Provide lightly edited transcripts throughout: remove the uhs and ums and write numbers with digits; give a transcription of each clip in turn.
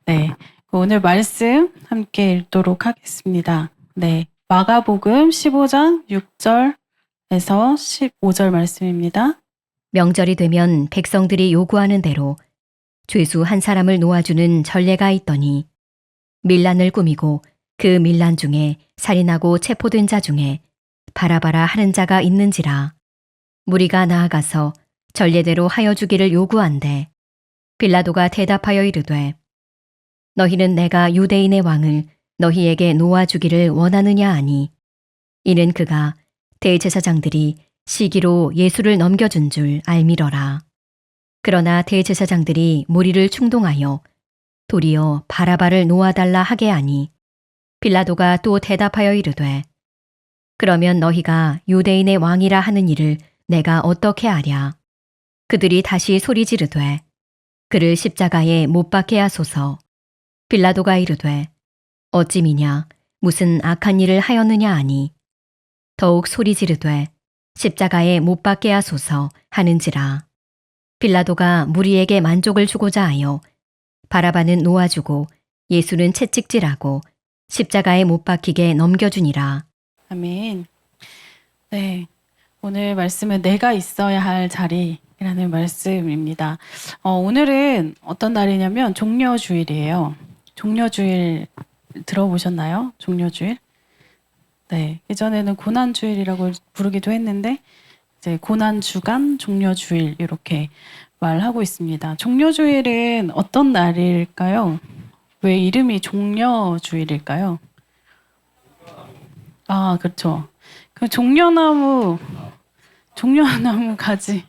네, 오늘 말씀 함께 읽도록 하겠습니다. 네, 마가복음 15장 6절에서 15절 말씀입니다. 명절이 되면 백성들이 요구하는 대로 죄수 한 사람을 놓아주는 전례가 있더니 밀란을 꾸미고 그 밀란 중에 살인하고 체포된 자 중에 바라바라 하는 자가 있는지라. 무리가 나아가서 전례대로 하여 주기를 요구한대. 빌라도가 대답하여 이르되 너희는 내가 유대인의 왕을 너희에게 놓아주기를 원하느냐 하니 이는 그가 대제사장들이 시기로 예수를 넘겨준 줄 알미러라. 그러나 대제사장들이 무리를 충동하여 도리어 바라바를 놓아달라 하게 하니 빌라도가 또 대답하여 이르되 그러면 너희가 유대인의 왕이라 하는 일을 내가 어떻게 아랴. 그들이 다시 소리 지르되 그를 십자가에 못 박게 하소서. 빌라도가 이르되 어찌미냐 무슨 악한 일을 하였느냐 하니 더욱 소리 지르되 십자가에 못 박게 하소서 하는지라. 빌라도가 무리에게 만족을 주고자 하여 바라바는 놓아주고 예수는 채찍질하고 십자가에 못 박히게 넘겨주니라. 아멘. 네, 오늘 말씀은 내가 있어야 할 자리라는 말씀입니다. 오늘은 어떤 날이냐면 종려주일이에요. 종려주일 들어보셨나요? 종려주일? 네, 예전에는 고난주일이라고 부르기도 했는데 이제 고난주간, 종려주일 이렇게 말하고 있습니다. 종려주일은 어떤 날일까요? 왜 이름이 종려주일일까요? 아, 그렇죠. 그 종려나무 가지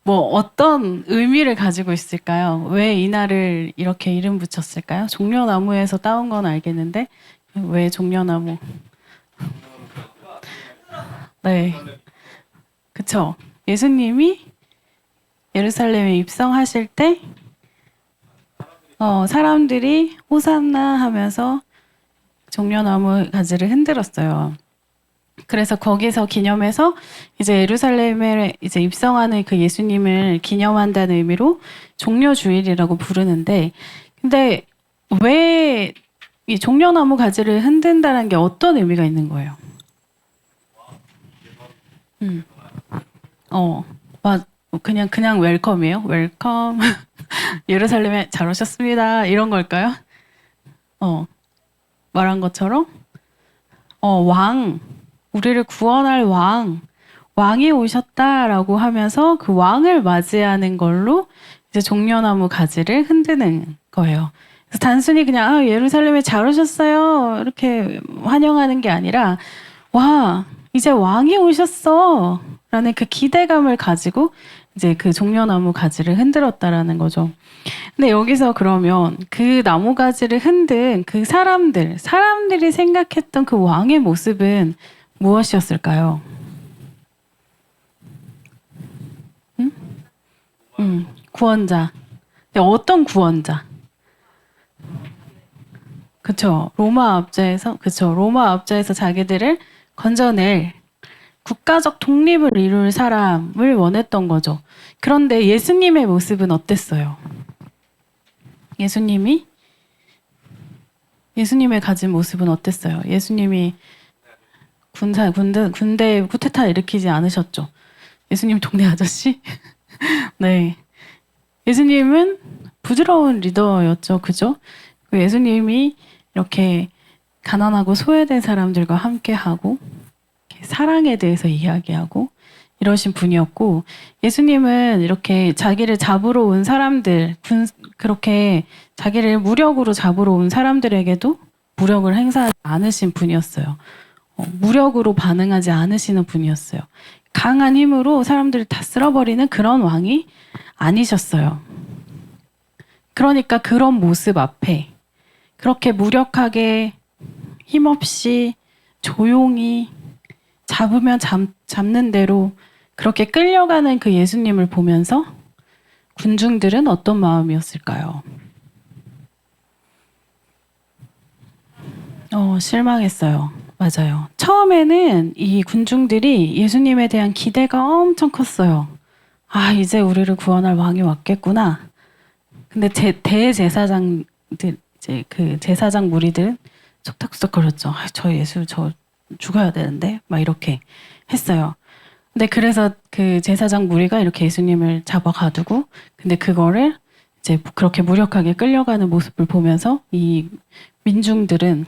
뭐 어떤 의미를 가지고 있을까요? 왜 이 날을 이렇게 이름 붙였을까요? 종려나무에서 따온 건 알겠는데 왜 종려나무? 네, 그쵸. 예수님이 예루살렘에 입성하실 때 사람들이 호산나 하면서 종려나무 가지를 흔들었어요. 그래서 거기서 기념해서 이제 예루살렘에 이제 입성하는 그 예수님을 기념한다는 의미로 종려주일이라고 부르는데, 근데 왜 이 종려나무 가지를 흔든다는 게 어떤 의미가 있는 거예요? 어, 그냥 웰컴이에요? 웰컴. 예루살렘에 잘 오셨습니다. 이런 걸까요? 말한 것처럼 우리를 구원할 왕이 오셨다라고 하면서 그 왕을 맞이하는 걸로 이제 종려나무 가지를 흔드는 거예요. 그래서 단순히 그냥 예루살렘에 잘 오셨어요 이렇게 환영하는 게 아니라 와 이제 왕이 오셨어 라는 그 기대감을 가지고 이제 그 종려나무 가지를 흔들었다라는 거죠. 근데 여기서 그러면 그 나무 가지를 흔든 그 사람들이 생각했던 그 왕의 모습은 무엇이었을까요? 구원자. 근데 어떤 구원자? 그쵸. 로마 압제에서 자기들을 건져낼 국가적 독립을 이룰 사람을 원했던 거죠. 그런데 예수님의 모습은 어땠어요? 예수님의 가진 모습은 어땠어요? 예수님이 군대 쿠데타 일으키지 않으셨죠? 예수님 동네 아저씨? 네. 예수님은 부드러운 리더였죠. 그죠? 예수님이 이렇게 가난하고 소외된 사람들과 함께하고 사랑에 대해서 이야기하고 이러신 분이었고 예수님은 이렇게 자기를 잡으러 온 사람들 그렇게 자기를 무력으로 잡으러 온 사람들에게도 무력을 행사하지 않으신 분이었어요. 무력으로 반응하지 않으시는 분이었어요. 강한 힘으로 사람들을 다 쓸어버리는 그런 왕이 아니셨어요. 그러니까 그런 모습 앞에 그렇게 무력하게 힘없이 조용히 잡으면 잡는 대로 그렇게 끌려가는 그 예수님을 보면서 군중들은 어떤 마음이었을까요? 실망했어요. 맞아요. 처음에는 이 군중들이 예수님에 대한 기대가 엄청 컸어요. 아, 이제 우리를 구원할 왕이 왔겠구나. 근데 대제사장들, 이제 그 제사장 무리들은 속닥속닥거렸죠. 저 예수 저 죽어야 되는데 막 이렇게 했어요. 근데 그래서 그 제사장 무리가 이렇게 예수님을 잡아 가두고 근데 그거를 이제 그렇게 무력하게 끌려가는 모습을 보면서 이 군중들은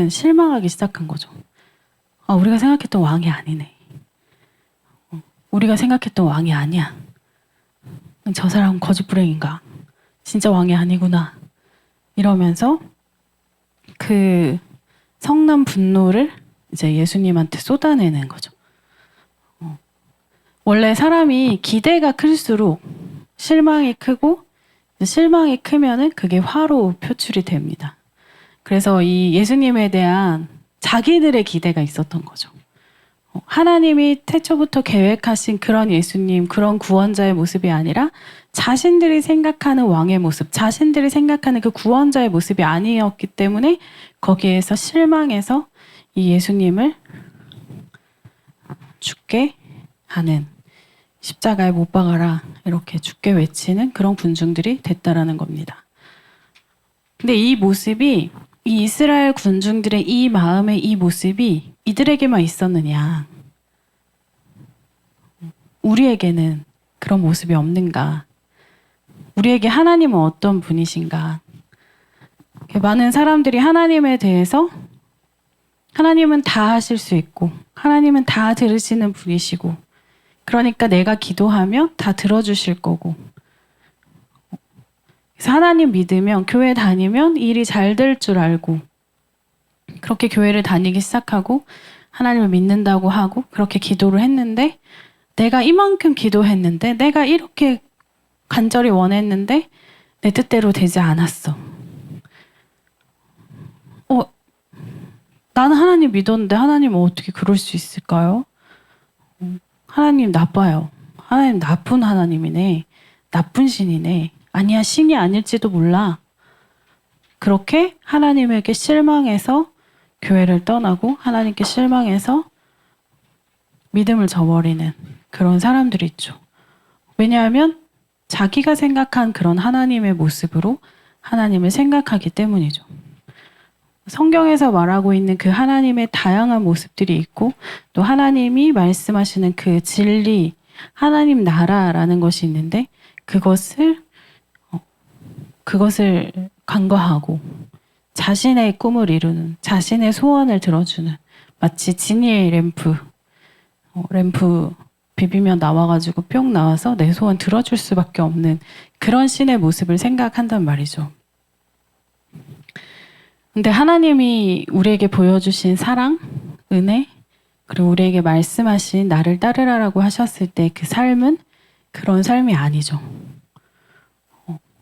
실망하기 시작한 거죠. 아, 우리가 생각했던 왕이 아니네. 우리가 생각했던 왕이 아니야. 저 사람은 거짓부랭인가? 진짜 왕이 아니구나. 이러면서 그 성난 분노를 이제 예수님한테 쏟아내는 거죠. 원래 사람이 기대가 클수록 실망이 크고 실망이 크면은 그게 화로 표출이 됩니다. 그래서 이 예수님에 대한 자기들의 기대가 있었던 거죠. 하나님이 태초부터 계획하신 그런 예수님, 그런 구원자의 모습이 아니라 자신들이 생각하는 왕의 모습, 자신들이 생각하는 그 구원자의 모습이 아니었기 때문에 거기에서 실망해서 이 예수님을 죽게 하는, 십자가에 못 박아라 이렇게 죽게 외치는 그런 군중들이 됐다라는 겁니다. 근데 이 모습이, 이 이스라엘 군중들의 이 마음의 이 모습이 이들에게만 있었느냐? 우리에게는 그런 모습이 없는가? 우리에게 하나님은 어떤 분이신가? 많은 사람들이 하나님에 대해서 하나님은 다 하실 수 있고 하나님은 다 들으시는 분이시고 그러니까 내가 기도하면 다 들어주실 거고 그래서 하나님 믿으면 교회 다니면 일이 잘 될 줄 알고 그렇게 교회를 다니기 시작하고 하나님을 믿는다고 하고 그렇게 기도를 했는데 내가 이만큼 기도했는데 내가 이렇게 간절히 원했는데 내 뜻대로 되지 않았어. 나는 하나님 믿었는데 하나님은 어떻게 그럴 수 있을까요? 하나님 나빠요. 하나님 나쁜 하나님이네. 나쁜 신이네. 아니야, 신이 아닐지도 몰라. 그렇게 하나님에게 실망해서 교회를 떠나고 하나님께 실망해서 믿음을 저버리는 그런 사람들이 있죠. 왜냐하면 자기가 생각한 그런 하나님의 모습으로 하나님을 생각하기 때문이죠. 성경에서 말하고 있는 그 하나님의 다양한 모습들이 있고 또 하나님이 말씀하시는 그 진리, 하나님 나라라는 것이 있는데 그것을 간과하고 자신의 꿈을 이루는, 자신의 소원을 들어주는 마치 지니의 램프 비비면 나와가지고 뿅 나와서 내 소원 들어줄 수밖에 없는 그런 신의 모습을 생각한단 말이죠. 근데 하나님이 우리에게 보여주신 사랑, 은혜, 그리고 우리에게 말씀하신 나를 따르라라고 하셨을 때 그 삶은 그런 삶이 아니죠.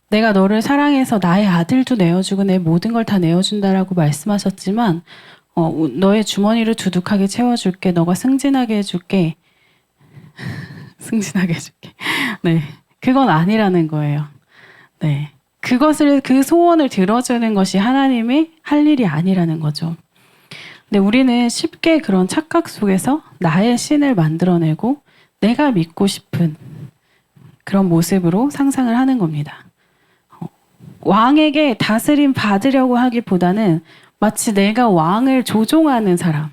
내가 너를 사랑해서 나의 아들도 내어주고 내 모든 걸 다 내어준다라고 말씀하셨지만 너의 주머니를 두둑하게 채워줄게. 너가 승진하게 해줄게. 승진하게 해줄게. 네, 그건 아니라는 거예요. 네. 그 소원을 들어주는 것이 하나님의 할 일이 아니라는 거죠. 근데 우리는 쉽게 그런 착각 속에서 나의 신을 만들어내고 내가 믿고 싶은 그런 모습으로 상상을 하는 겁니다. 왕에게 다스림 받으려고 하기보다는 마치 내가 왕을 조종하는 사람.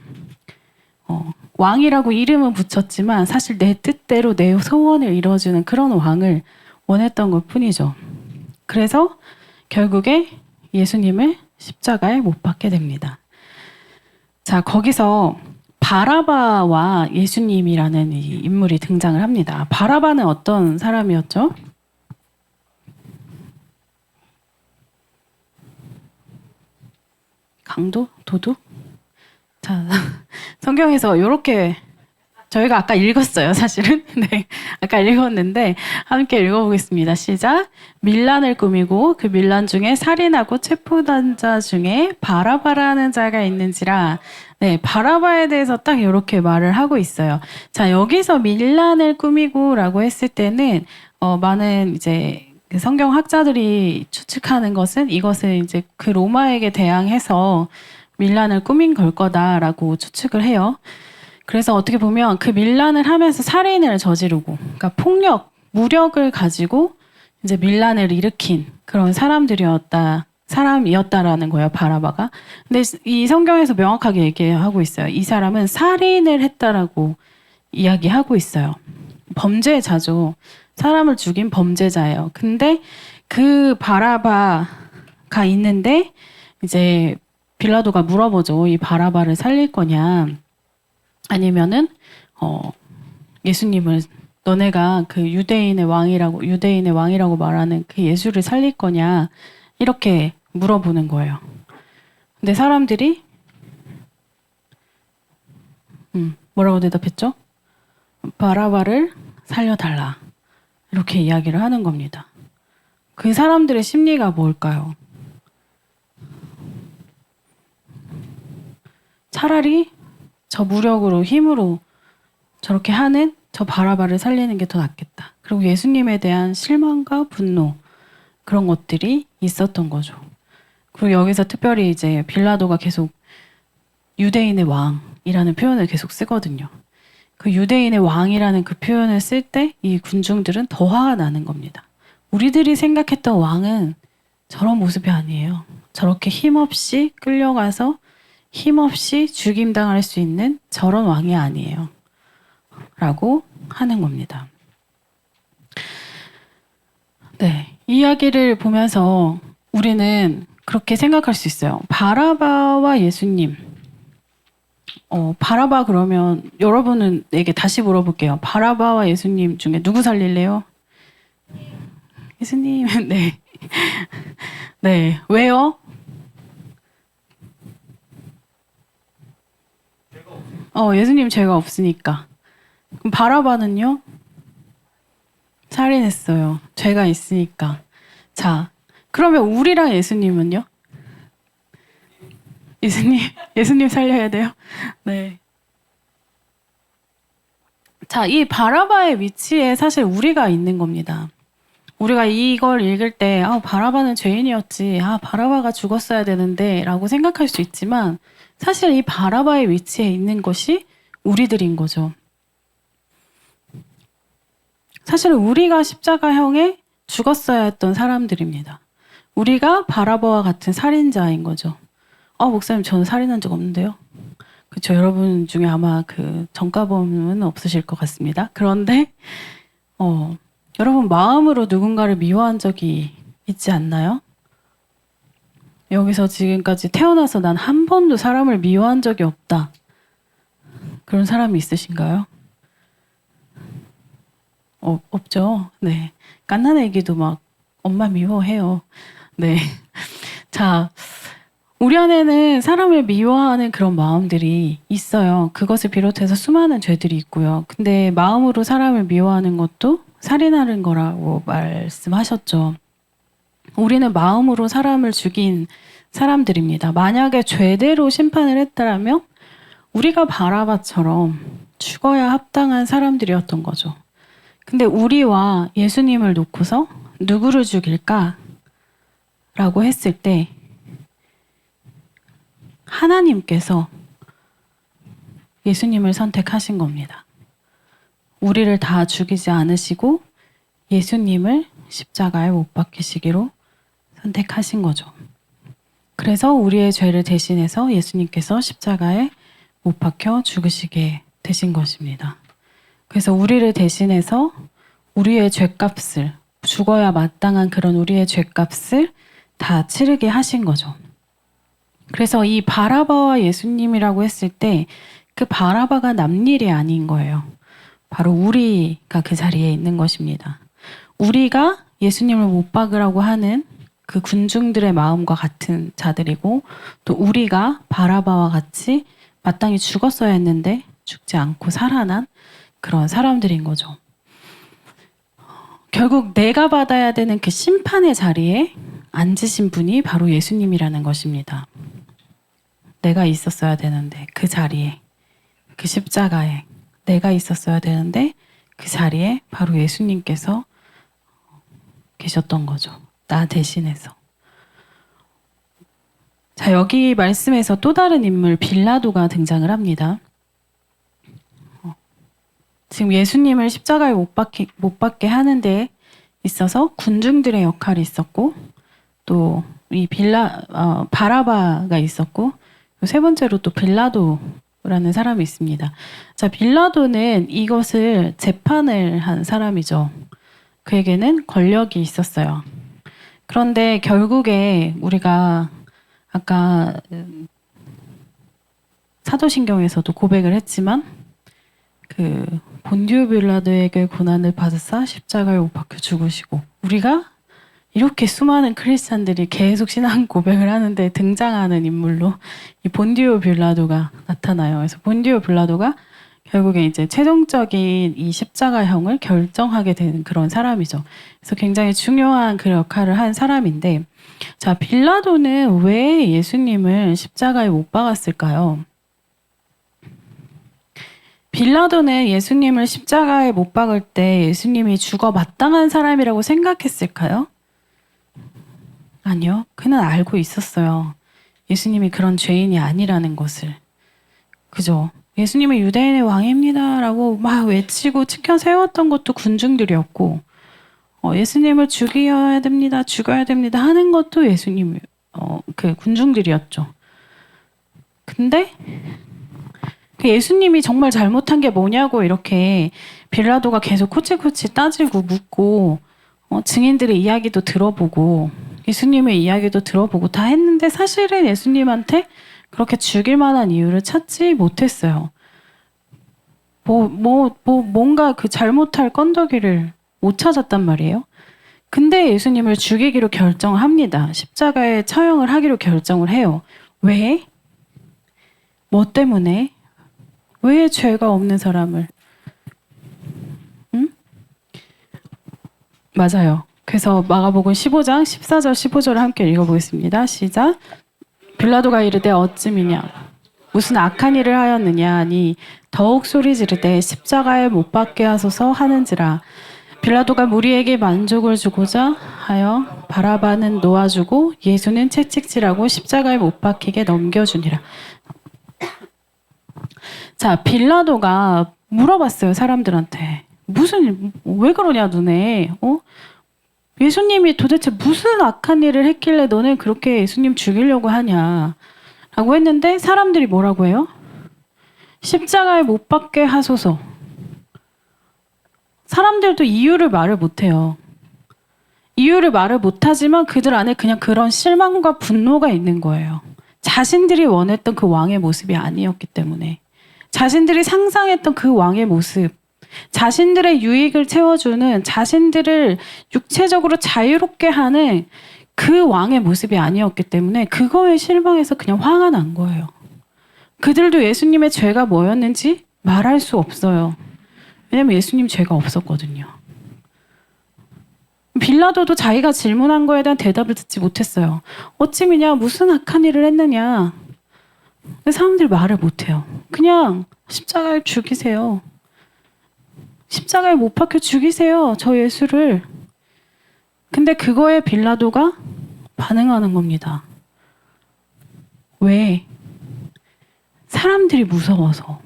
왕이라고 이름은 붙였지만 사실 내 뜻대로 내 소원을 이뤄주는 그런 왕을 원했던 것 뿐이죠. 그래서 결국에 예수님을 십자가에 못 박게 됩니다. 자, 거기서 바라바와 예수님이라는 이 인물이 등장을 합니다. 바라바는 어떤 사람이었죠? 강도? 도둑? 자, 성경에서 이렇게 저희가 아까 읽었어요, 사실은. 네, 아까 읽었는데 함께 읽어보겠습니다. 시작. 밀란을 꾸미고 그 밀란 중에 살인하고 체포된 자 중에 바라바라는 자가 있는지라. 네, 바라바에 대해서 딱 이렇게 말을 하고 있어요. 자, 여기서 밀란을 꾸미고라고 했을 때는 많은 이제 성경 학자들이 추측하는 것은 이것은 이제 그 로마에게 대항해서 밀란을 꾸민 걸 거다라고 추측을 해요. 그래서 어떻게 보면 그 밀란을 하면서 살인을 저지르고, 그러니까 무력을 가지고 이제 밀란을 일으킨 그런 사람들이었다 사람이었다라는 거예요, 바라바가. 근데 이 성경에서 명확하게 얘기하고 있어요. 이 사람은 살인을 했다라고 이야기하고 있어요. 범죄자죠. 사람을 죽인 범죄자예요. 근데 그 바라바가 있는데 이제 빌라도가 물어보죠. 이 바라바를 살릴 거냐 아니면은 예수님을 너네가 그 유대인의 왕이라고 말하는 그 예수를 살릴 거냐 이렇게 물어보는 거예요. 근데 사람들이 뭐라고 대답했죠? 바라바를 살려달라 이렇게 이야기를 하는 겁니다. 그 사람들의 심리가 뭘까요? 차라리 저 무력으로 힘으로 저렇게 하는 저 바라바를 살리는 게 더 낫겠다. 그리고 예수님에 대한 실망과 분노 그런 것들이 있었던 거죠. 그리고 여기서 특별히 이제 빌라도가 계속 유대인의 왕이라는 표현을 계속 쓰거든요. 그 유대인의 왕이라는 그 표현을 쓸 때 이 군중들은 더 화가 나는 겁니다. 우리들이 생각했던 왕은 저런 모습이 아니에요. 저렇게 힘없이 끌려가서 힘없이 죽임당할 수 있는 저런 왕이 아니에요. 라고 하는 겁니다. 네, 이 이야기를 보면서 우리는 그렇게 생각할 수 있어요. 바라바와 예수님. 바라바 그러면 여러분에게 다시 물어볼게요. 바라바와 예수님 중에 누구 살릴래요? 예수님. 네. 네. 왜요? 예수님 죄가 없으니까. 그럼 바라바는요? 살인했어요. 죄가 있으니까. 자, 그러면 우리랑 예수님은요? 예수님 살려야 돼요? 네. 자, 이 바라바의 위치에 사실 우리가 있는 겁니다. 우리가 이걸 읽을 때, 바라바는 죄인이었지. 바라바가 죽었어야 되는데, 라고 생각할 수 있지만, 사실 이 바라바의 위치에 있는 것이 우리들인 거죠. 사실 우리가 십자가형에 죽었어야 했던 사람들입니다. 우리가 바라바와 같은 살인자인 거죠. 목사님, 저는 살인한 적 없는데요. 그렇죠. 여러분 중에 아마 그 전과범은 없으실 것 같습니다. 그런데 여러분 마음으로 누군가를 미워한 적이 있지 않나요? 여기서 지금까지 태어나서 난 한 번도 사람을 미워한 적이 없다. 그런 사람이 있으신가요? 없죠. 네. 갓난 애기도 막 엄마 미워해요. 네. 자, 우리 안에는 사람을 미워하는 그런 마음들이 있어요. 그것을 비롯해서 수많은 죄들이 있고요. 근데 마음으로 사람을 미워하는 것도 살인하는 거라고 말씀하셨죠. 우리는 마음으로 사람을 죽인 사람들입니다. 만약에 죄대로 심판을 했다면 우리가 바라바처럼 죽어야 합당한 사람들이었던 거죠. 근데 우리와 예수님을 놓고서 누구를 죽일까? 라고 했을 때 하나님께서 예수님을 선택하신 겁니다. 우리를 다 죽이지 않으시고 예수님을 십자가에 못 박히시기로 선택하신 거죠. 그래서 우리의 죄를 대신해서 예수님께서 십자가에 못 박혀 죽으시게 되신 것입니다. 그래서 우리를 대신해서 우리의 죄값을, 죽어야 마땅한 그런 우리의 죄값을 다 치르게 하신 거죠. 그래서 이 바라바와 예수님이라고 했을 때 그 바라바가 남일이 아닌 거예요. 바로 우리가 그 자리에 있는 것입니다. 우리가 예수님을 못 박으라고 하는 그 군중들의 마음과 같은 자들이고, 또 우리가 바라바와 같이 마땅히 죽었어야 했는데 죽지 않고 살아난 그런 사람들인 거죠. 결국 내가 받아야 되는 그 심판의 자리에 앉으신 분이 바로 예수님이라는 것입니다. 내가 있었어야 되는데 그 자리에, 그 십자가에 내가 있었어야 되는데 그 자리에 바로 예수님께서 계셨던 거죠. 나 대신해서. 자, 여기 말씀에서 또 다른 인물 빌라도가 등장을 합니다. 지금 예수님을 십자가에 못 박게 하는 데 있어서 군중들의 역할이 있었고, 또 이 바라바가 있었고 세 번째로 또 빌라도라는 사람이 있습니다. 자, 빌라도는 이것을 재판을 한 사람이죠. 그에게는 권력이 있었어요. 그런데 결국에 우리가 아까 사도신경에서도 고백을 했지만 그 본디오 빌라도에게 고난을 받으사 십자가에 못 박혀 죽으시고, 우리가 이렇게 수많은 크리스찬들이 계속 신앙 고백을 하는데 등장하는 인물로 이 본디오 빌라도가 나타나요. 그래서 본디오 빌라도가 결국에 이제 최종적인 이 십자가형을 결정하게 되는 그런 사람이죠. 그래서 굉장히 중요한 그 역할을 한 사람인데, 자, 빌라도는 왜 예수님을 십자가에 못 박았을까요? 빌라도는 예수님을 십자가에 못 박을 때 예수님이 죽어 마땅한 사람이라고 생각했을까요? 아니요. 그는 알고 있었어요. 예수님이 그런 죄인이 아니라는 것을. 그죠? 예수님은 유대인의 왕입니다 라고 막 외치고 치켜 세웠던 것도 군중들이었고, 예수님을 죽여야 됩니다, 죽여야 됩니다 하는 것도 예수님, 그 군중들이었죠. 근데 그 예수님이 정말 잘못한 게 뭐냐고 이렇게 빌라도가 계속 코치코치 따지고 묻고, 증인들의 이야기도 들어보고 예수님의 이야기도 들어보고 다 했는데 사실은 예수님한테 그렇게 죽일 만한 이유를 찾지 못했어요. 뭔가 그 잘못할 건더기를 못 찾았단 말이에요. 근데 예수님을 죽이기로 결정합니다. 십자가에 처형을 하기로 결정을 해요. 왜? 뭐 때문에? 왜 죄가 없는 사람을? 응? 맞아요. 그래서 마가복음 15장 14절 15절을 함께 읽어보겠습니다. 시작. 빌라도가 이르되 어찌미냐 무슨 악한 일을 하였느냐 하니 더욱 소리 지르되 십자가에 못 박게 하소서 하는지라. 빌라도가 무리에게 만족을 주고자 하여 바라바는 놓아주고 예수는 채찍질하고 십자가에 못 박히게 넘겨주니라. 자, 빌라도가 물어봤어요, 사람들한테. 왜 그러냐, 너네? 예수님이 도대체 무슨 악한 일을 했길래 너네 그렇게 예수님 죽이려고 하냐? 라고 했는데 사람들이 뭐라고 해요? 십자가에 못 박게 하소서. 사람들도 이유를 말을 못해요. 이유를 말을 못하지만 그들 안에 그냥 그런 실망과 분노가 있는 거예요. 자신들이 원했던 그 왕의 모습이 아니었기 때문에. 자신들이 상상했던 그 왕의 모습, 자신들의 유익을 채워주는, 자신들을 육체적으로 자유롭게 하는 그 왕의 모습이 아니었기 때문에 그거에 실망해서 그냥 화가 난 거예요. 그들도 예수님의 죄가 뭐였는지 말할 수 없어요. 왜냐면 예수님 죄가 없었거든요. 빌라도도 자기가 질문한 거에 대한 대답을 듣지 못했어요. 어찌미냐, 무슨 악한 일을 했느냐. 사람들이 말을 못해요. 그냥 십자가에 죽이세요. 십자가에 못 박혀 죽이세요, 저 예수를. 근데 그거에 빌라도가 반응하는 겁니다. 왜? 사람들이 무서워서.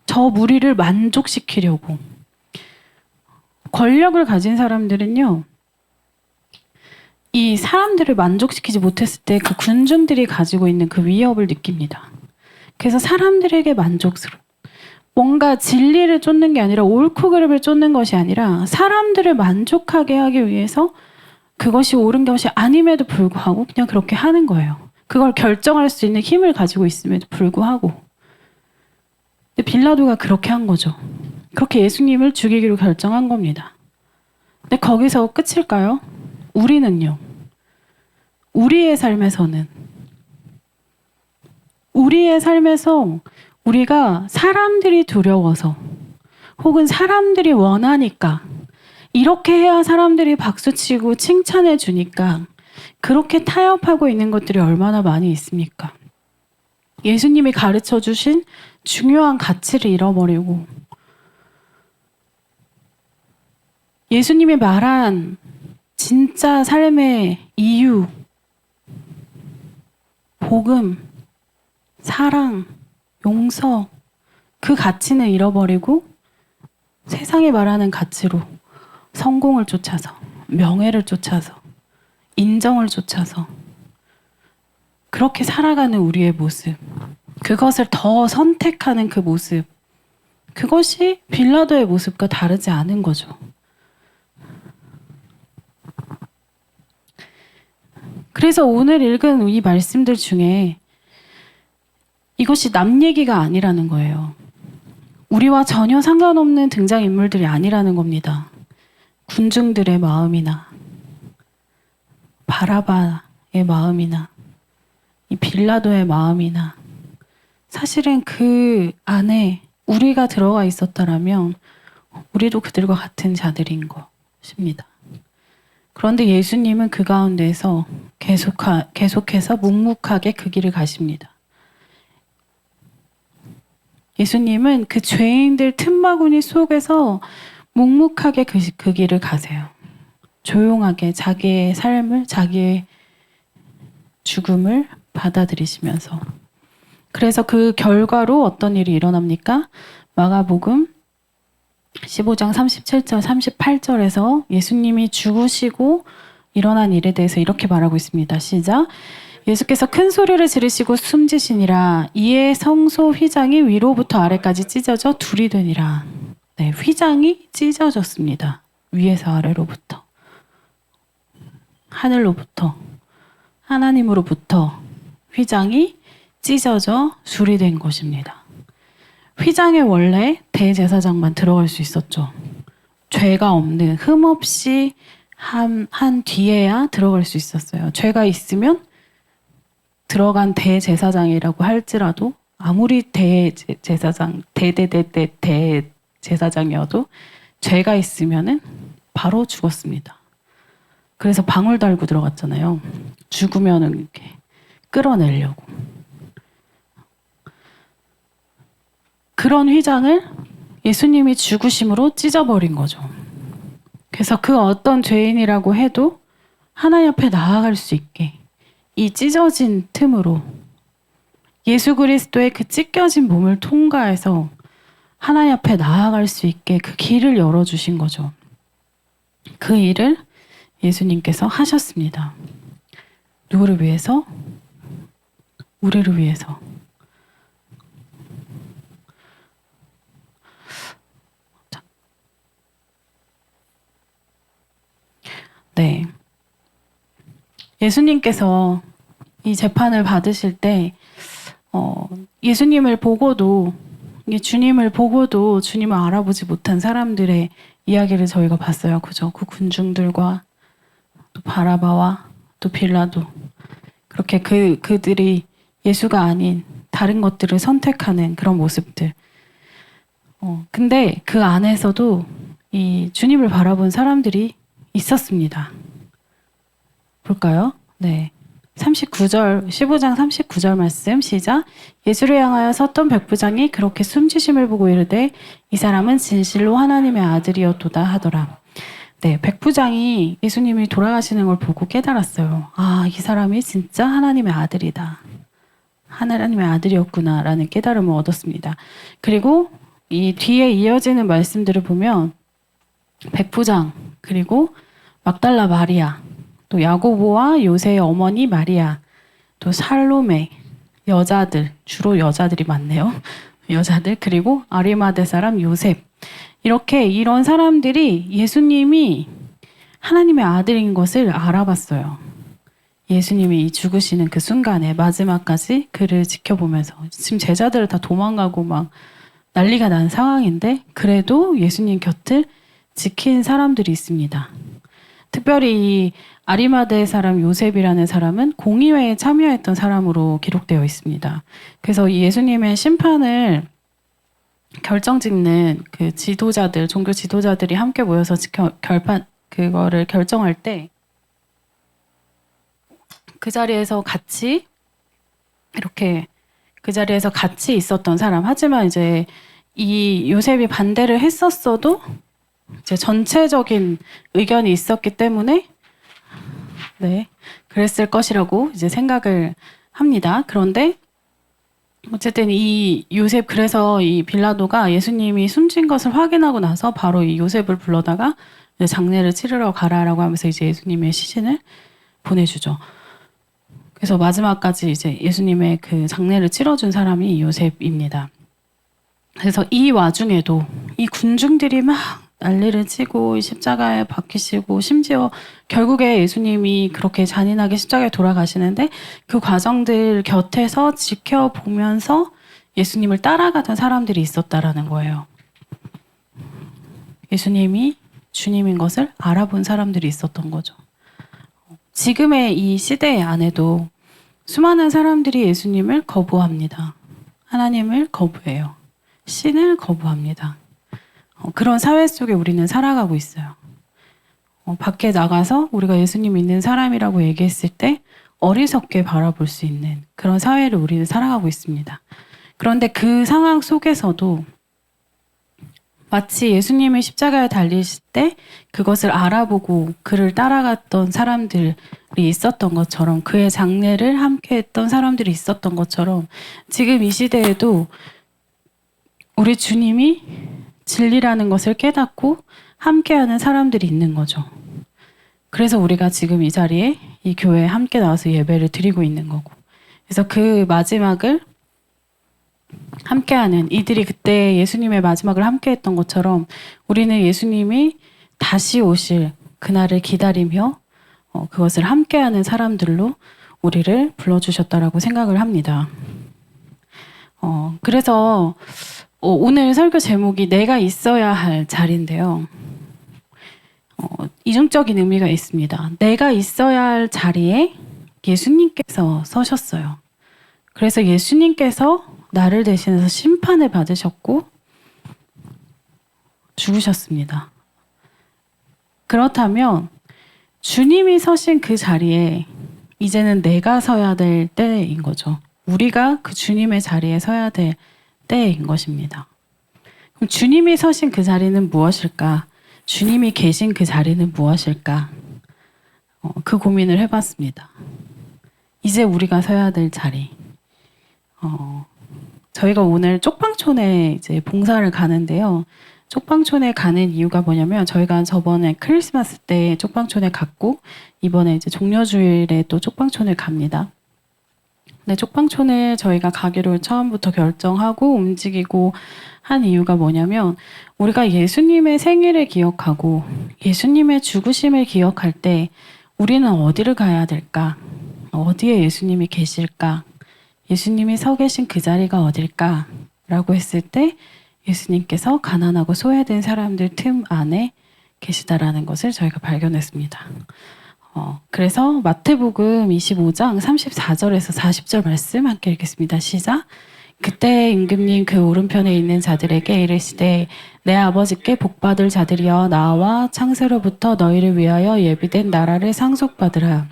저 무리를 만족시키려고. 권력을 가진 사람들은요, 이 사람들을 만족시키지 못했을 때 그 군중들이 가지고 있는 그 위협을 느낍니다. 그래서 사람들에게 만족스러워. 뭔가 진리를 쫓는 게 아니라 옳고 그름을 쫓는 것이 아니라 사람들을 만족하게 하기 위해서 그것이 옳은 것이 아님에도 불구하고 그냥 그렇게 하는 거예요. 그걸 결정할 수 있는 힘을 가지고 있음에도 불구하고. 근데 빌라도가 그렇게 한 거죠. 그렇게 예수님을 죽이기로 결정한 겁니다. 근데 거기서 끝일까요? 우리는요. 우리의 삶에서는 우리의 삶에서 우리가 사람들이 두려워서 혹은 사람들이 원하니까 이렇게 해야 사람들이 박수치고 칭찬해 주니까 그렇게 타협하고 있는 것들이 얼마나 많이 있습니까? 예수님이 가르쳐 주신 중요한 가치를 잃어버리고 예수님이 말한 진짜 삶의 이유, 복음, 사랑, 용서, 그 가치는 잃어버리고 세상이 말하는 가치로 성공을 쫓아서, 명예를 쫓아서, 인정을 쫓아서 그렇게 살아가는 우리의 모습, 그것을 더 선택하는 그 모습, 그것이 빌라도의 모습과 다르지 않은 거죠. 그래서 오늘 읽은 이 말씀들 중에 이것이 남 얘기가 아니라는 거예요. 우리와 전혀 상관없는 등장인물들이 아니라는 겁니다. 군중들의 마음이나 바라바의 마음이나 이 빌라도의 마음이나 사실은 그 안에 우리가 들어가 있었다라면 우리도 그들과 같은 자들인 것입니다. 그런데 예수님은 그 가운데서 계속해서 묵묵하게 그 길을 가십니다. 예수님은 그 죄인들 틈바구니 속에서 묵묵하게 그 길을 가세요. 조용하게 자기의 삶을, 자기의 죽음을 받아들이시면서. 그래서 그 결과로 어떤 일이 일어납니까? 마가복음 15장 37절, 38절에서 예수님이 죽으시고 일어난 일에 대해서 이렇게 말하고 있습니다. 시작. 예수께서 큰 소리를 지르시고 숨지시니라. 이에 성소 휘장이 위로부터 아래까지 찢어져 둘이 되니라. 네, 휘장이 찢어졌습니다. 위에서 아래로부터. 하늘로부터. 하나님으로부터 휘장이 찢어져 둘이 된 것입니다. 휘장에 원래 대제사장만 들어갈 수 있었죠. 죄가 없는, 흠 없이 한 뒤에야 들어갈 수 있었어요. 죄가 있으면 들어간 대제사장이라고 할지라도 아무리 대제사장이어도 죄가 있으면은 바로 죽었습니다. 그래서 방울 달고 들어갔잖아요. 죽으면은 이렇게 끌어내려고. 그런 휘장을 예수님이 죽으심으로 찢어버린 거죠. 그래서 그 어떤 죄인이라고 해도 하나님 앞에 나아갈 수 있게 이 찢어진 틈으로 예수 그리스도의 그 찢겨진 몸을 통과해서 하나님 앞에 나아갈 수 있게 그 길을 열어주신 거죠. 그 일을 예수님께서 하셨습니다. 누구를 위해서? 우리를 위해서. 네. 예수님께서 이 재판을 받으실 때 예수님을 보고도 주님을 보고도 주님을 알아보지 못한 사람들의 이야기를 저희가 봤어요. 그죠? 그 군중들과 또 바라바와 또 빌라도 그렇게 그들이 예수가 아닌 다른 것들을 선택하는 그런 모습들. 근데 그 안에서도 이 주님을 바라본 사람들이 있었습니다. 볼까요? 네. 39절, 15장 39절 말씀 시작. 예수를 향하여 섰던 백부장이 그렇게 숨지심을 보고 이르되 이 사람은 진실로 하나님의 아들이었도다 하더라. 네, 백부장이 예수님이 돌아가시는 걸 보고 깨달았어요. 아, 이 사람이 진짜 하나님의 아들이다. 하나님의 아들이었구나라는 깨달음을 얻었습니다. 그리고 이 뒤에 이어지는 말씀들을 보면 백부장, 그리고 막달라 마리아, 또 야고보와 요새의 어머니 마리아, 또 살로메, 여자들, 주로 여자들이 많네요. 여자들, 그리고 아리마대 사람 요셉. 이렇게 이런 사람들이 예수님이 하나님의 아들인 것을 알아봤어요. 예수님이 이 죽으시는 그 순간에 마지막까지 그를 지켜보면서 지금 제자들을 다 도망가고 막 난리가 난 상황인데 그래도 예수님 곁을 지킨 사람들이 있습니다. 특별히 이 아리마대 사람 요셉이라는 사람은 공의회에 참여했던 사람으로 기록되어 있습니다. 그래서 이 예수님의 심판을 결정짓는 그 지도자들, 종교 지도자들이 함께 모여서 그거를 결정할 때 그 자리에서 같이 이렇게 그 자리에서 같이 있었던 사람. 하지만 이제 이 요셉이 반대를 했었어도 이제 전체적인 의견이 있었기 때문에 네, 그랬을 것이라고 이제 생각을 합니다. 그런데 어쨌든 이 요셉, 그래서 이 빌라도가 예수님이 숨진 것을 확인하고 나서 바로 이 요셉을 불러다가 이제 장례를 치르러 가라라고 하면서 이제 예수님의 시신을 보내주죠. 그래서 마지막까지 이제 예수님의 그 장례를 치러준 사람이 요셉입니다. 그래서 이 와중에도 이 군중들이 막 난리를 치고 이 십자가에 박히시고 심지어 결국에 예수님이 그렇게 잔인하게 십자가에 돌아가시는데 그 과정들 곁에서 지켜보면서 예수님을 따라가던 사람들이 있었다라는 거예요. 예수님이 주님인 것을 알아본 사람들이 있었던 거죠. 지금의 이 시대 안에도 수많은 사람들이 예수님을 거부합니다. 하나님을 거부해요. 신을 거부합니다. 그런 사회 속에 우리는 살아가고 있어요. 밖에 나가서 우리가 예수님 믿는 사람이라고 얘기했을 때 어리석게 바라볼 수 있는 그런 사회를 우리는 살아가고 있습니다. 그런데 그 상황 속에서도 마치 예수님이 십자가에 달리실 때 그것을 알아보고 그를 따라갔던 사람들이 있었던 것처럼, 그의 장례를 함께 했던 사람들이 있었던 것처럼, 지금 이 시대에도 우리 주님이 진리라는 것을 깨닫고 함께하는 사람들이 있는 거죠. 그래서 우리가 지금 이 자리에 이 교회에 함께 나와서 예배를 드리고 있는 거고, 그래서 그 마지막을 함께하는, 이들이 그때 예수님의 마지막을 함께했던 것처럼 우리는 예수님이 다시 오실 그날을 기다리며 그것을 함께하는 사람들로 우리를 불러주셨다라고 생각을 합니다. 그래서 오늘 설교 제목이 내가 있어야 할 자리인데요. 이중적인 의미가 있습니다. 내가 있어야 할 자리에 예수님께서 서셨어요. 그래서 예수님께서 나를 대신해서 심판을 받으셨고 죽으셨습니다. 그렇다면 주님이 서신 그 자리에 이제는 내가 서야 될 때인 거죠. 우리가 그 주님의 자리에 서야 될 때인 것입니다. 그럼 주님이 서신 그 자리는 무엇일까? 주님이 계신 그 자리는 무엇일까? 그 고민을 해봤습니다. 이제 우리가 서야 될 자리. 저희가 오늘 쪽방촌에 이제 봉사를 가는데요. 쪽방촌에 가는 이유가 뭐냐면, 저희가 저번에 크리스마스 때 쪽방촌에 갔고 이번에 이제 종려주일에 또 쪽방촌을 갑니다. 근데 쪽방촌을 저희가 가기로 처음부터 결정하고 움직이고 한 이유가 뭐냐면, 우리가 예수님의 생일을 기억하고 예수님의 죽으심을 기억할 때 우리는 어디를 가야 될까? 어디에 예수님이 계실까? 예수님이 서 계신 그 자리가 어딜까? 라고 했을 때 예수님께서 가난하고 소외된 사람들 틈 안에 계시다라는 것을 저희가 발견했습니다. 그래서 마태복음 25장 34절에서 40절 말씀 함께 읽겠습니다. 시작. 그때 임금님 그 오른편에 있는 자들에게 이르시되 내 아버지께 복받을 자들이여 나와 창세로부터 너희를 위하여 예비된 나라를 상속받으라.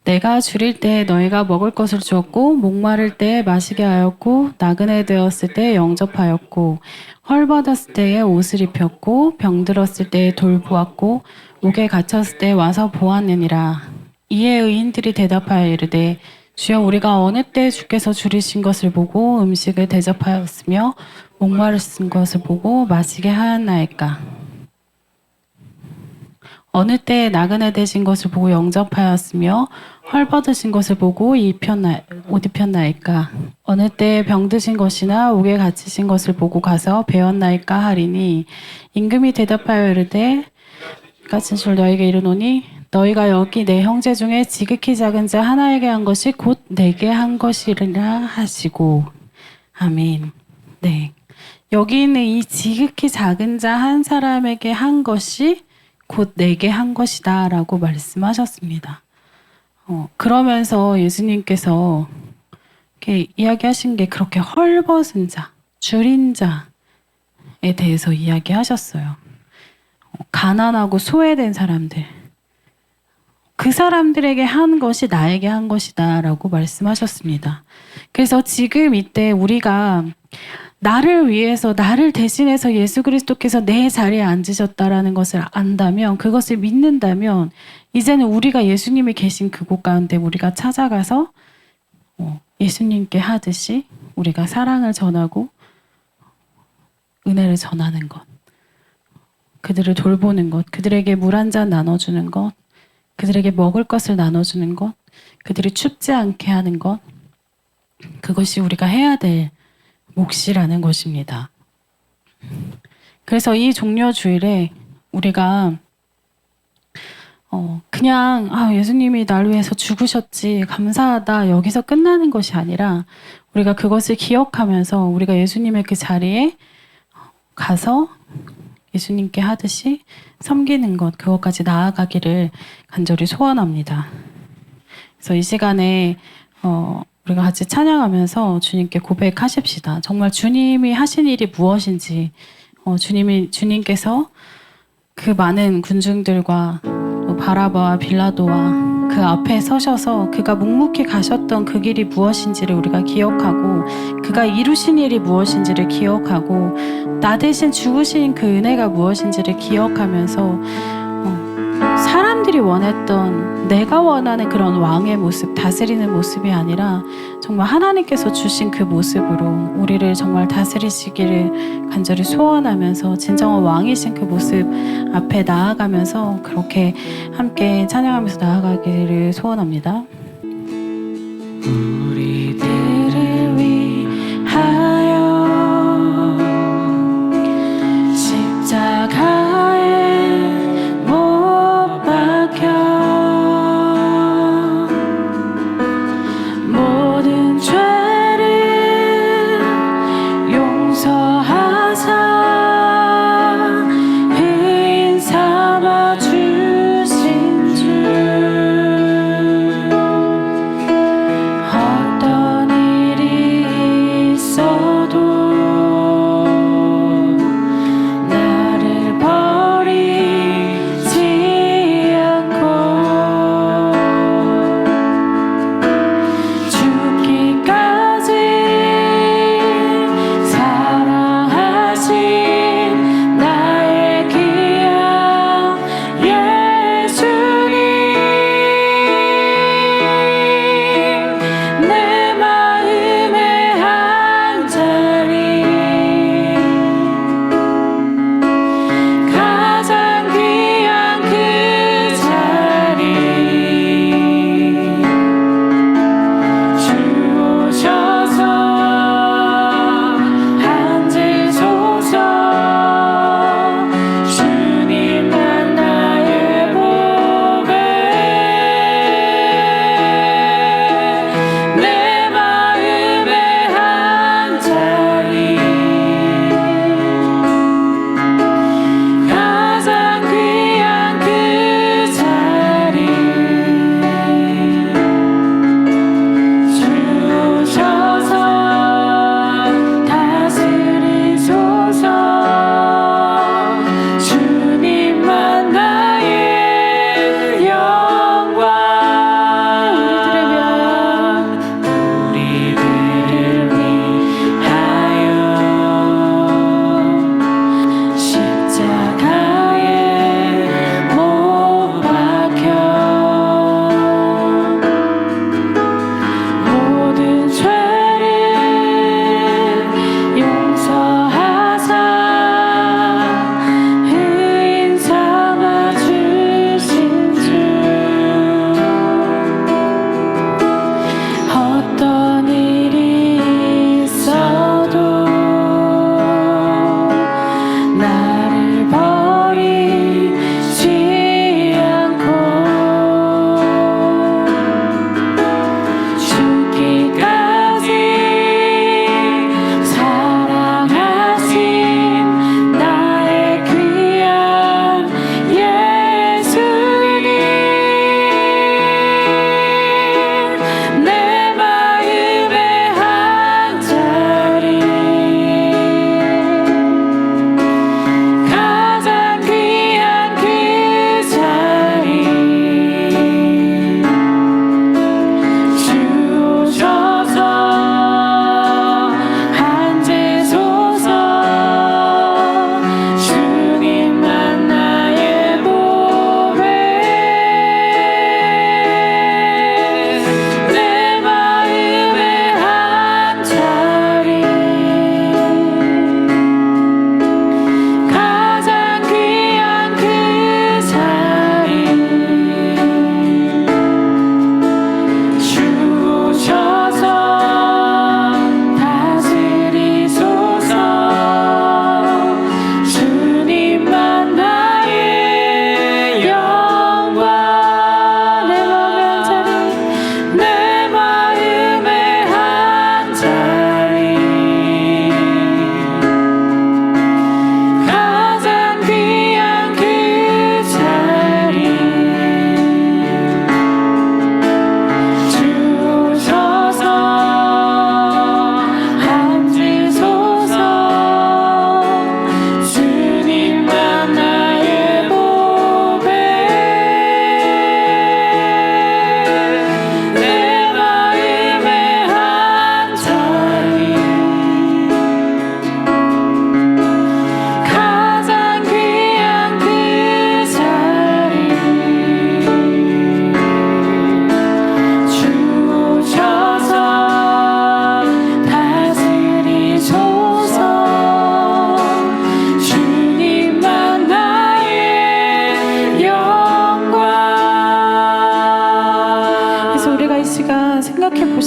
내가 줄일 때 너희가 먹을 것을 주었고 목마를 때 마시게 하였고 나그네 되었을 때 영접하였고 헐벗었을 때에 옷을 입혔고 병들었을 때에 돌보았고 옥에 갇혔을 때 와서 보았느니라. 이에 의인들이 대답하여 이르되 주여 우리가 어느 때 주께서 줄이신 것을 보고 음식을 대접하였으며 목마르신 것을 보고 마시게 하였나이까. 어느 때에 나그네 되신 것을 보고 영접하였으며 헐벗으신 것을 보고 옷 입혔나이까. 어느 때에 병드신 것이나 옥에 갇히신 것을 보고 가서 배웠나이까 하리니 임금이 대답하여 이르되 같은 줄 너희에게 이르노니 너희가 여기 내 형제 중에 지극히 작은 자 하나에게 한 것이 곧 내게 한 것이라 하시고. 아멘. 네, 여기 있는 이 지극히 작은 자 한 사람에게 한 것이 곧 내게 한 것이다 라고 말씀하셨습니다. 그러면서 예수님께서 이렇게 이야기하신 게 그렇게 헐벗은 자, 줄인 자에 대해서 이야기하셨어요. 가난하고 소외된 사람들, 그 사람들에게 한 것이 나에게 한 것이다 라고 말씀하셨습니다. 그래서 지금 이때 우리가 나를 위해서, 나를 대신해서 예수 그리스도께서 내 자리에 앉으셨다라는 것을 안다면, 그것을 믿는다면 이제는 우리가 예수님이 계신 그곳 가운데 우리가 찾아가서 예수님께 하듯이 우리가 사랑을 전하고 은혜를 전하는 것, 그들을 돌보는 것, 그들에게 물 한 잔 나눠주는 것, 그들에게 먹을 것을 나눠주는 것, 그들이 춥지 않게 하는 것, 그것이 우리가 해야 될 몫이라는 것입니다. 그래서 이 종려 주일에 우리가 그냥 예수님이 날 위해서 죽으셨지 감사하다 여기서 끝나는 것이 아니라 우리가 그것을 기억하면서 우리가 예수님의 그 자리에 가서 예수님께 하듯이 섬기는 것, 그것까지 나아가기를 간절히 소원합니다. 그래서 이 시간에 우리가 같이 찬양하면서 주님께 고백하십시다. 정말 주님이 하신 일이 무엇인지, 주님께서 그 많은 군중들과 또 바라바와 빌라도와 그 앞에 서셔서 그가 묵묵히 가셨던 그 길이 무엇인지를 우리가 기억하고, 그가 이루신 일이 무엇인지를 기억하고, 나 대신 죽으신 그 은혜가 무엇인지를 기억하면서 사람들이 원했던, 내가 원하는 그런 왕의 모습, 다스리는 모습이 아니라 정말 하나님께서 주신 그 모습으로 우리를 정말 다스리시기를 간절히 소원하면서 진정한 왕이신 그 모습 앞에 나아가면서 그렇게 함께 찬양하면서 나아가기를 소원합니다. 우리들을 위하여 십자가에 못 박혀 모든 죄를 용서하사 의인 삼아 주신 주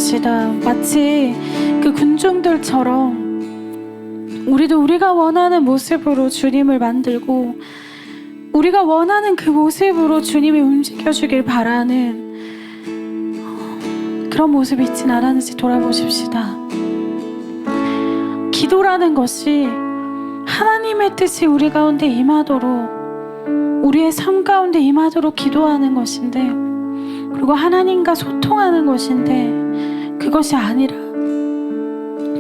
도와주십시다. 마치 그 군중들처럼 우리도 우리가 원하는 모습으로 주님을 만들고 우리가 원하는 그 모습으로 주님이 움직여주길 바라는 그런 모습이 있진 않았는지 돌아보십시다. 기도라는 것이 하나님의 뜻이 우리 가운데 임하도록 우리의 삶 가운데 임하도록 기도하는 것인데 그리고 하나님과 소통하는 것인데 그것이 아니라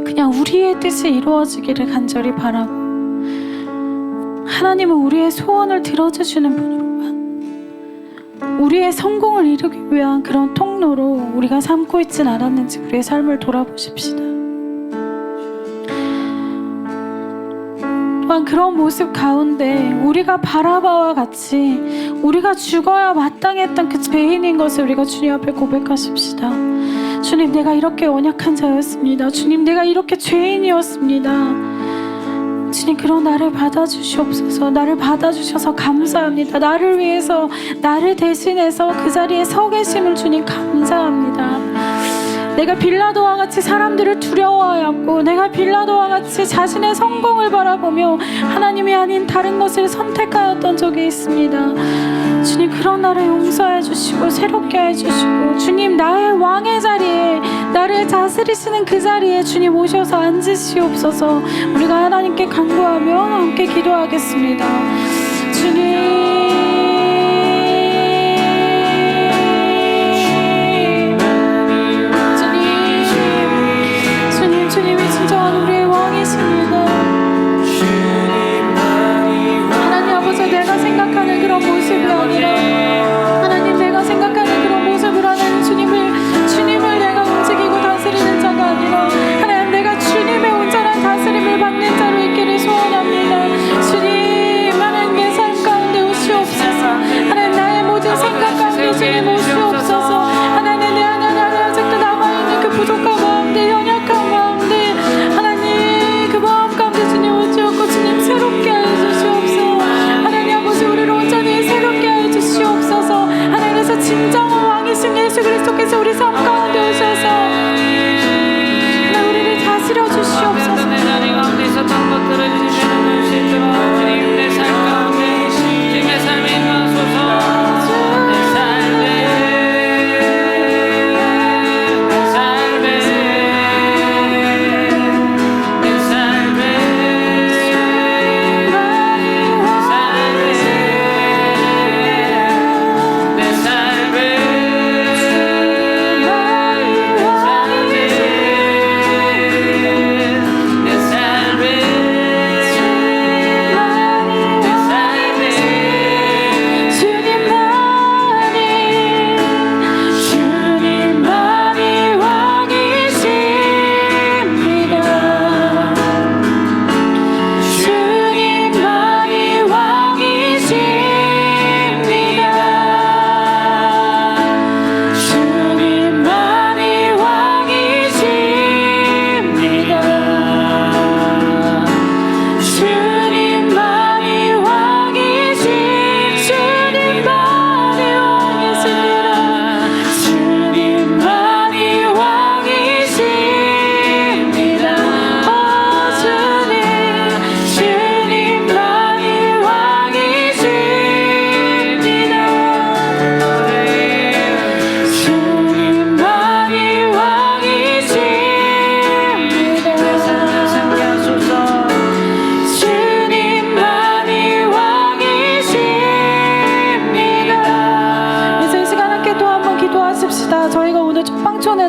그냥 우리의 뜻이 이루어지기를 간절히 바라고 하나님은 우리의 소원을 들어주시는 분으로만 우리의 성공을 이루기 위한 그런 통로로 우리가 삼고 있진 않았는지 우리의 삶을 돌아보십시다. 또한 그런 모습 가운데 우리가 바라바와 같이 우리가 죽어야 마땅했던 그 죄인인 것을 우리가 주님 앞에 고백하십시다. 주님, 내가 이렇게 연약한 자였습니다. 주님, 내가 이렇게 죄인이었습니다. 주님, 그런 나를 받아주시옵소서. 나를 받아주셔서 감사합니다. 나를 위해서 나를 대신해서 그 자리에 서 계심을 주님 감사합니다. 내가 빌라도와 같이 사람들을 두려워하였고 내가 빌라도와 같이 자신의 성공을 바라보며 하나님이 아닌 다른 것을 선택하였던 적이 있습니다. 주님, 그런 나를 용서해 주시고 새롭게 해주시고 주님, 나의 왕의 자리에 나를 다스리시는 그 자리에 주님 오셔서 앉으시옵소서. 우리가 하나님께 간구하며 함께 기도하겠습니다. 주님, 주님이 진정한 우리의 왕이십니다. 하나님 아버지, 내가 생각하는 그런 모습이 아니라 하나님, 내가 생각하는 그런 모습을 하는 주님을 내가 움직이고 다스리는 자가 아니라 하나님, 내가 주님의 온전한 다스림을 받는 자로 있기를 소원합니다. 주님, 하나님 내 삶 가운데 오시옵소서. 하나님, 나의 모든 생각 가운데 주님 오시옵소서. 하나님, 내 안에 아직도 남아있는 그 부족한 마음들, 연약한 마음들 하나님, 그 마음 가운데 주님 오시옵고 주님 새롭게 해주시옵소서. 하나님 아버지, 우리를 온전히 새롭게 해주시옵소서. 하나님께서 진정한 왕이신 예수 그리스도께서 우리 삶 가운데 오셔서 하나님, 우리를 다스려 주시옵소서. 내 자리 가운데 있었던 것들을 주님의 주시도록 주님 내 삶 가운데 주님의 삶에 임하소서.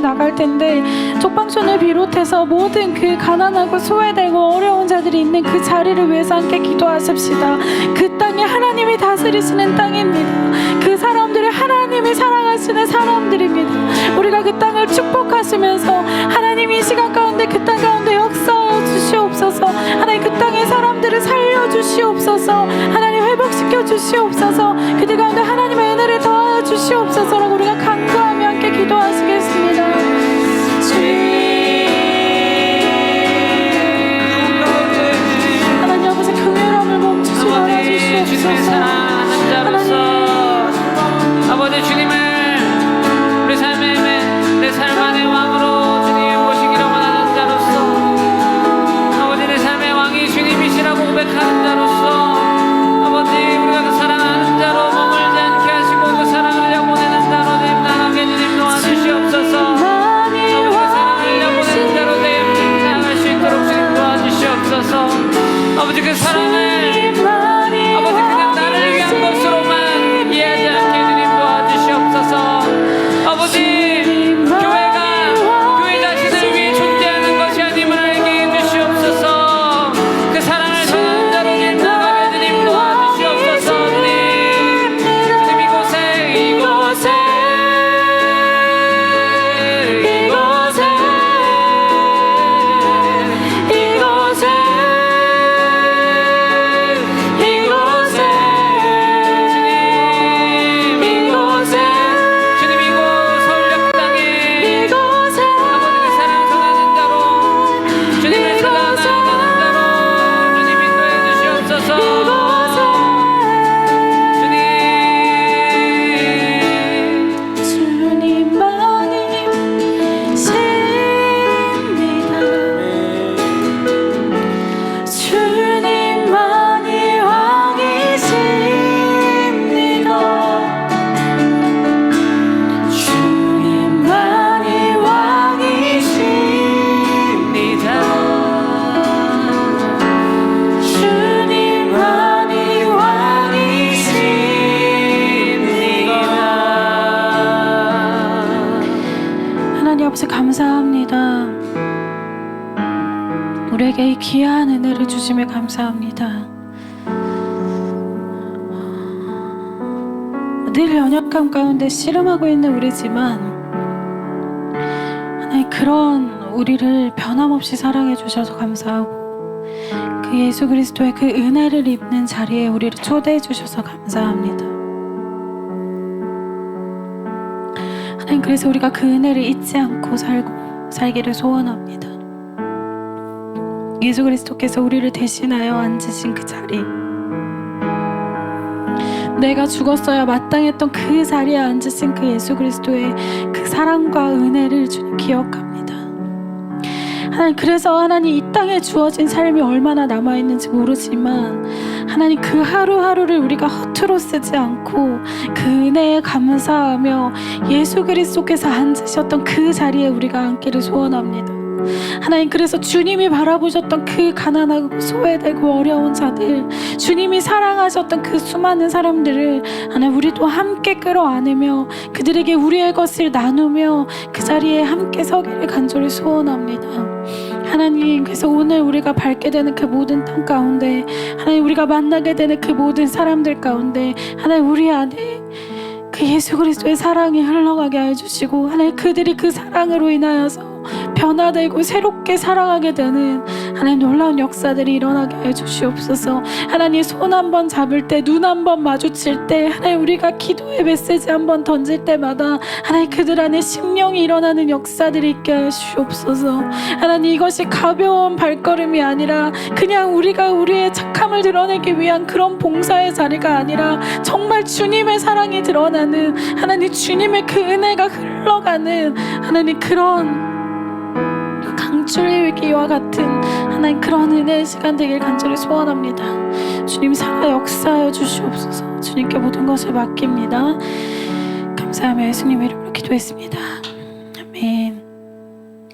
나갈 텐데 쪽방촌을 비롯해서 모든 그 가난하고 소외되고 어려운 자들이 있는 그 자리를 위해서 함께 기도하십시다. 그 땅이 하나님이 다스리시는 땅입니다. 그 사람들이 하나님이 사랑하시는 사람들입니다. 우리가 그 땅을 축복하시면서 하나님 이 시간 가운데 그 땅 가운데 역사하여 주시옵소서. 하나님 그 땅의 사람들을 살려주시옵소서. 하나님 회복시켜 주시옵소서. 그들 가운데 하나님의 은혜를 더하여 주시옵소서라고 우리가 간구하며 함께 기도하시겠습니다. 하나님 아버지, 긍휼함을 멈추지 말아 주시옵소서. 하나님 아버지, 주님을 우리 삶의 내 삶 안의 왕으로 아버지 감사합니다. 우리에게 이 귀한 은혜를 주심에 감사합니다. 늘 연약함 가운데 씨름하고 있는 우리지만 하나님 그런 우리를 변함없이 사랑해 주셔서 감사하고 그 예수 그리스도의 그 은혜를 입는 자리에 우리를 초대해 주셔서 감사합니다. 하나님 그래서 우리가 그 은혜를 잊지 않고 살기를 소원합니다. 예수 그리스도께서 우리를 대신하여 앉으신 그 자리, 내가 죽었어야 마땅했던 그 자리에 앉으신 그 예수 그리스도의 그 사랑과 은혜를 주님 기억합니다. 하나님 그래서 하나님 이 땅에 주어진 삶이 얼마나 남아있는지 모르지만 하나님 그 하루하루를 우리가 허투루 쓰지 않고 그 은혜에 감사하며 예수 그리스도께서 앉으셨던 그 자리에 우리가 앉기를 소원합니다. 하나님 그래서 주님이 바라보셨던 그 가난하고 소외되고 어려운 자들, 주님이 사랑하셨던 그 수많은 사람들을 하나님 우리도 함께 끌어안으며 그들에게 우리의 것을 나누며 그 자리에 함께 서기를 간절히 소원합니다. 하나님 그래서 오늘 우리가 밟게 되는 그 모든 땅 가운데 하나님 우리가 만나게 되는 그 모든 사람들 가운데 하나님 우리 안에 그 예수 그리스도의 사랑이 흘러가게 해주시고 하나님 그들이 그 사랑으로 인하여서 변화되고 새롭게 사랑하게 되는 하나님 놀라운 역사들이 일어나게 해주시옵소서. 하나님 손 한 번 잡을 때, 눈 한 번 마주칠 때, 하나님 우리가 기도의 메시지 한 번 던질 때마다 하나님 그들 안에 심령이 일어나는 역사들이 있게 하시옵소서. 하나님 이것이 가벼운 발걸음이 아니라 그냥 우리가 우리의 착함을 드러내기 위한 그런 봉사의 자리가 아니라 정말 주님의 사랑이 드러나는 하나님 주님의 그 은혜가 흘러가는 하나님 그런 강줄기와 같은 하나님 그런 은혜의 시간 되길 간절히 소원합니다. 주님 살아 역사하여 주시옵소서. 주님께 모든 것을 맡깁니다. 감사하며 예수님의 이름으로 기도했습니다. 아멘.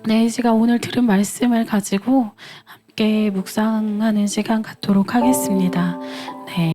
네, 이 시간 오늘 들은 말씀을 가지고 함께 묵상하는 시간 갖도록 하겠습니다. 네.